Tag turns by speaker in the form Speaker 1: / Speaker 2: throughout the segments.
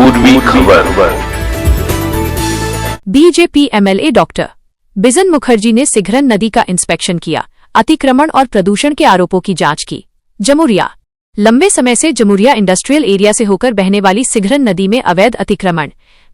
Speaker 1: पूर्वी खबर।
Speaker 2: BJP MLA doctor बिजन मुखर्जी ने सिघरन नदी का इंस्पेक्शन किया, अतिक्रमण और प्रदूषण के आरोपों की जांच की। जमुरिया लंबे समय से जमुरिया इंडस्ट्रियल एरिया से होकर बहने वाली सिघरन नदी में अवैध अतिक्रमण,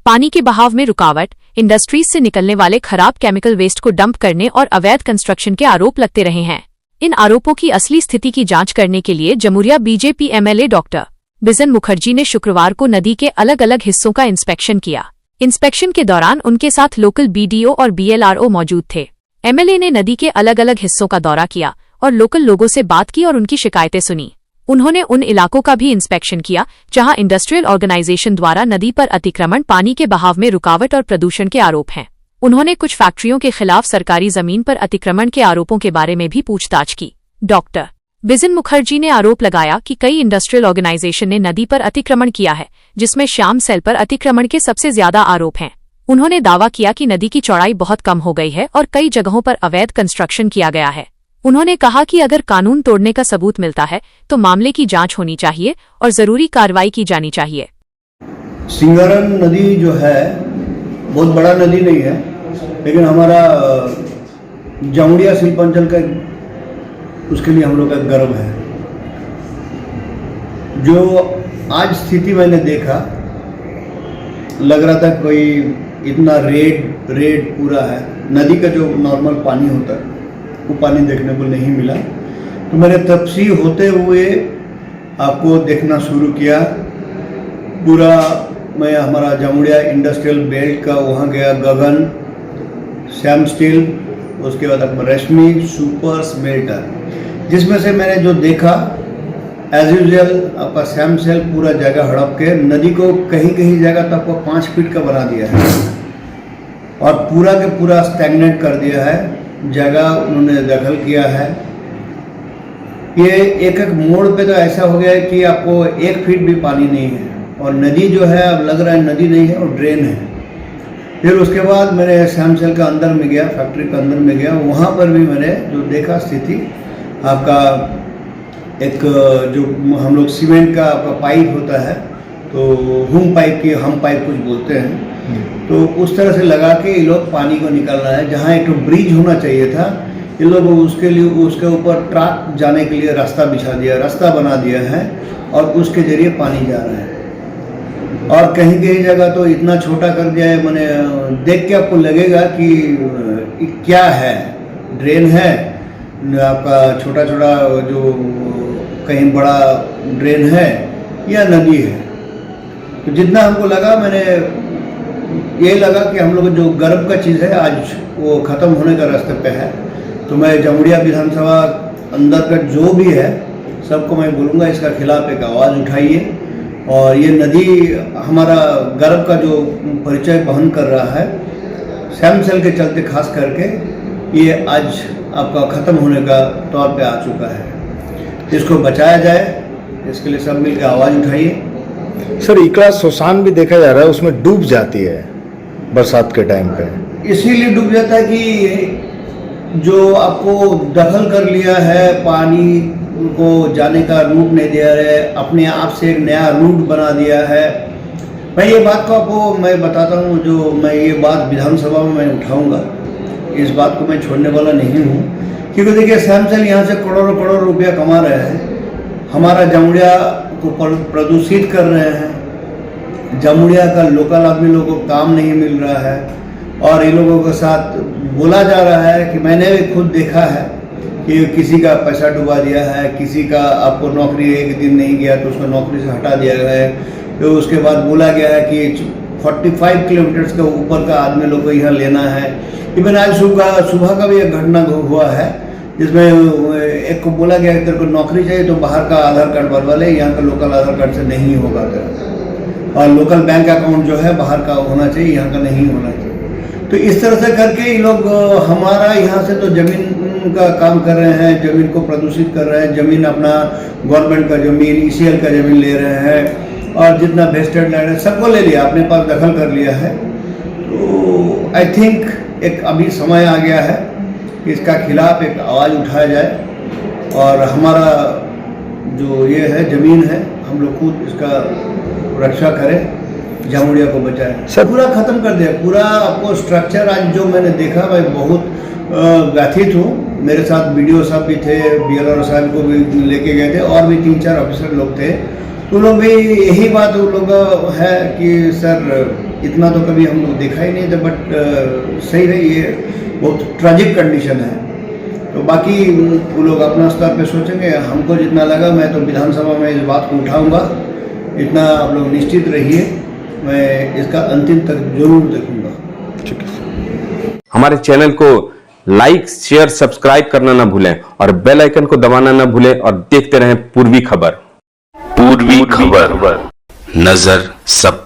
Speaker 2: पानी के बहाव में रुकावट, इंडस्ट्रीज से निकलने वाले खराब केमिकल वेस्ट को डंप करने और अवैध कंस्ट्रक्शन के आरोप लगते रहे हैं। इन आरोपों की असली स्थिति की जांच करने के लिए जमुरिया बीजेपी एमएलए डॉक्टर बिजन मुखर्जी ने शुक्रवार को नदी के अलग अलग हिस्सों का इंस्पेक्शन किया। इंस्पेक्शन के दौरान उनके साथ लोकल बीडीओ और बीएलआरओ मौजूद थे। एमएलए ने नदी के अलग अलग हिस्सों का दौरा किया और लोकल लोगों से बात की और उनकी शिकायतें सुनी। उन्होंने उन इलाकों का भी इंस्पेक्शन किया जहां इंडस्ट्रियल ऑर्गेनाइजेशन द्वारा नदी पर अतिक्रमण, पानी के बहाव में रुकावट और प्रदूषण के आरोप हैं। उन्होंने कुछ फैक्ट्रियों के खिलाफ सरकारी जमीन पर अतिक्रमण के आरोपों के बारे में भी पूछताछ की। डॉक्टर बिजन मुखर्जी ने आरोप लगाया कि कई इंडस्ट्रियल ऑर्गेनाइजेशन ने नदी पर अतिक्रमण किया है, जिसमें श्याम सेल पर अतिक्रमण के सबसे ज्यादा आरोप हैं। उन्होंने दावा किया कि नदी की चौड़ाई बहुत कम हो गई है और कई जगहों पर अवैध कंस्ट्रक्शन किया गया है। उन्होंने कहा कि अगर कानून तोड़ने का सबूत मिलता है तो मामले की जांच होनी चाहिए और जरूरी कार्रवाई की जानी चाहिए।
Speaker 3: सिघरन नदी जो है बहुत बड़ा नदी नहीं है, लेकिन हमारा जमुरिया शिल्प अंचल का उसके लिए हम लोग का गर्व है। जो आज स्थिति मैंने देखा, लग रहा था कोई इतना रेड पूरा है। नदी का जो नॉर्मल पानी होता है वो पानी देखने को नहीं मिला। तो मैंने तपसी होते हुए आपको देखना शुरू किया। पूरा मैं हमारा जमुरिया इंडस्ट्रियल बेल्ट का वहाँ गया, गगन, श्याम स्टील, उसके बाद आपका रश्मि सुपर स्मेल्टर, जिसमें से मैंने जो देखा एज यूजुअल आपका श्याम सेल पूरा जगह हड़प के नदी को कहीं जगह तक आपको 5 फीट का बना दिया है और पूरा के पूरा स्टैग्नेट कर दिया है। जगह उन्होंने दखल किया है। ये एक मोड़ पे तो ऐसा हो गया है कि आपको 1 फीट भी पानी नहीं है और नदी जो है अब लग रहा है नदी नहीं है और ड्रेन है। फिर उसके बाद मैंने श्याम सेल का अंदर में गया, फैक्ट्री के अंदर में गया, वहाँ पर भी मैंने जो देखा स्थिति, आपका एक जो हम लोग सीमेंट का आपका पाइप होता है, तो हम पाइप कुछ बोलते हैं, तो उस तरह से लगा के ये लोग पानी को निकल रहा है। जहाँ एक ब्रिज होना चाहिए था, ये लोग उसके लिए उसके ऊपर ट्रक जाने के लिए रास्ता बना दिया है और उसके जरिए पानी जा रहा है। और कहीं जगह तो इतना छोटा कर दिया है, मैंने देख के आपको लगेगा कि क्या है, ड्रेन है आपका छोटा जो कहीं बड़ा ड्रेन है या नदी है। तो जितना हमको लगा, मैंने ये लगा कि हम लोग जो गर्व का चीज़ है आज वो ख़त्म होने का रास्ते पे है। तो मैं जमुरिया विधानसभा अंदर का जो भी है सबको मैं बोलूँगा, इसका खिलाफ एक आवाज़ उठाइए और ये नदी हमारा गर्व का जो परिचय वहन कर रहा है, श्याम सेल के चलते खास करके ये आज आपका ख़त्म होने का तौर पे आ चुका है। इसको बचाया जाए, इसके लिए सब मिलकर आवाज़ उठाइए।
Speaker 4: सर, इकड़ा शोषान भी देखा जा रहा है, उसमें डूब जाती है बरसात के टाइम पे।
Speaker 3: इसीलिए डूब जाता है कि जो आपको दखल कर लिया है, पानी को जाने का रूट नहीं दिया है, अपने आप से एक नया रूट बना दिया है। मैं ये बात को आपको मैं बताता हूँ, जो मैं ये बात विधानसभा में मैं उठाऊँगा, इस बात को मैं छोड़ने वाला नहीं हूँ। क्योंकि देखिए, श्याम सेल यहाँ से करोड़ों रुपया कमा रहे हैं, हमारा जमुरिया को प्रदूषित कर रहे हैं। जमुरिया का लोकल आदमी लोगों को काम नहीं मिल रहा है और इन लोगों के साथ बोला जा रहा है कि मैंने भी खुद देखा है कि किसी का पैसा डुबा दिया है, किसी का आपको नौकरी एक दिन नहीं गया तो उसको नौकरी से हटा दिया गया है। तो उसके बाद बोला गया है कि 45 किलोमीटर के ऊपर का आदमी लोग को यहाँ लेना है। इवन आज सुबह का भी एक घटना हुआ है जिसमें एक को बोला गया कि तेरे को नौकरी चाहिए तो बाहर का आधार कार्ड बनवा ले, यहाँ का लोकल आधार कार्ड से नहीं होगा तेरा, और लोकल बैंक अकाउंट जो है बाहर का होना चाहिए, यहाँ का नहीं होना चाहिए। तो इस तरह से करके ये लोग हमारा यहाँ से तो जमीन का काम कर रहे हैं, जमीन को प्रदूषित कर रहे हैं, जमीन अपना गवर्नमेंट का जमीन, ईसीएल का जमीन ले रहे हैं और जितना वेस्टेड लैंड है सबको ले लिया, अपने पास दखल कर लिया है। तो आई थिंक एक अभी समय आ गया है कि इसका खिलाफ एक आवाज़ उठाया जाए और हमारा जो ये है ज़मीन है, हम लोग खुद इसका रक्षा करें जामुड़िया को बचाया।
Speaker 4: सर-
Speaker 3: पूरा खत्म कर दिया, पूरा आपको स्ट्रक्चर। आज जो मैंने देखा मैं बहुत व्यथित हूँ। मेरे साथ बीडीओ साहब भी थे, बीएलआर साहब को भी लेके गए थे, और भी 3-4 ऑफिसर लोग थे। तो लोग भी यही बात उन लोग है कि सर इतना तो कभी हम लोग देखा ही नहीं था, बट सही है, ये बहुत ट्रेजिक कंडीशन है। तो बाकी वो लोग अपना स्तर पे सोचेंगे। हमको जितना लगा, मैं तो विधानसभा में इस बात को उठाऊंगा, इतना आप लोग निश्चित रहिए, मैं इसका अंतिम तक जरूर देखूंगा।
Speaker 4: ठीक है।
Speaker 1: हमारे चैनल को लाइक, शेयर, सब्सक्राइब करना ना भूलें और बेल आइकन को दबाना ना भूलें और देखते रहें पूर्वी खबर।
Speaker 5: पूर्वी खबर, नजर सब